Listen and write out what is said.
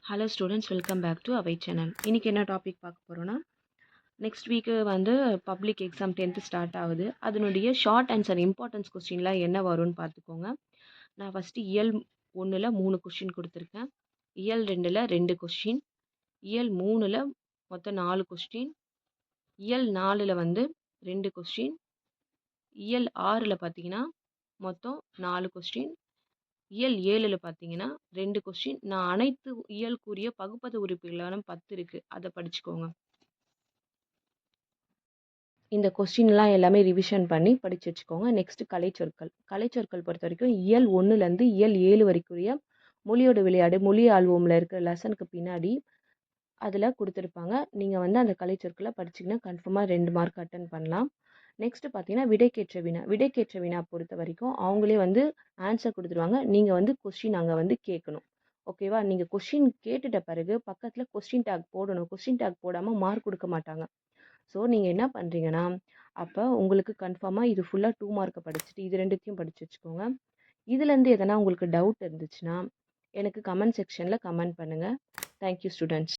Hello students, welcome back to our channel. இன்றைக்கி என்ன topic பார்க்க போகிறோன்னா, நெக்ஸ்ட் வீக்கு வந்து பப்ளிக் எக்ஸாம் 10th ஸ்டார்ட் ஆகுது. அதனுடைய ஷார்ட் ஆன்சர் இம்பார்ட்டன்ஸ் கொஸ்டின்லாம் என்ன வரும்னு பார்த்துக்கோங்க. நான் ஃபஸ்ட்டு இயல் 1ல் 3 கொஸ்டின் கொடுத்துருக்கேன். இயல் 2ல் 2 கொஸ்டின், இயல் 3ல் மொத்தம் 4 கொஸ்டின், இயல் 4ல் வந்து 2 கொஸ்டின், இயல் 6ல் பார்த்தீங்கன்னா மொத்தம் 4 கொஸ்டின், இயல் 7ல் பார்த்தீங்கன்னா 2 கொஸ்டின். நான் அனைத்து இயல்குரிய பகுப்பது உறுப்புகளான 10 இருக்குது, அதை படிச்சுக்கோங்க. இந்த கொஸ்டின்லாம் எல்லாமே ரிவிஷன் பண்ணி படித்து வச்சுக்கோங்க. நெக்ஸ்ட்டு கலைச்சொற்கள். கலைச்சொற்கள் பொறுத்த வரைக்கும் இயல் 1லேருந்து இயல் 7 வரைக்குரிய மொழியோட விளையாடு, மொழி ஆல்பமில் இருக்கிற லெசனுக்கு பின்னாடி அதில் கொடுத்துருப்பாங்க. நீங்கள் வந்து அந்த கலைச்சொற்களை படிச்சிங்கன்னா கன்ஃபார்மாக 2 மார்க் அட்டன் பண்ணலாம். நெக்ஸ்ட்டு பார்த்தீங்கன்னா விடைக்கேற்ற வினா. விடைக்கேற்ற வினா பொறுத்த வரைக்கும் அவங்களே வந்து ஆன்சர் கொடுத்துருவாங்க. நீங்கள் வந்து கொஸ்டின் அங்கே வந்து கேட்கணும். ஓகேவா? நீங்கள் கொஸ்டின் கேட்டுட்ட பிறகு பக்கத்தில் கொஸ்டின் டேக் போடணும். கொஸ்டின் டேக் போடாமல் மார்க் கொடுக்க மாட்டாங்க. ஸோ நீங்கள் என்ன பண்ணுறீங்கன்னா, அப்போ உங்களுக்கு கன்ஃபார்மாக இது ஃபுல்லாக 2 மார்க்கை படிச்சுட்டு இது 2த்தையும் படித்து வச்சுக்கோங்க. இதுலேருந்து எதனா உங்களுக்கு டவுட் இருந்துச்சுன்னா எனக்கு கமெண்ட் செக்ஷனில் கமெண்ட் பண்ணுங்கள். Thank you students.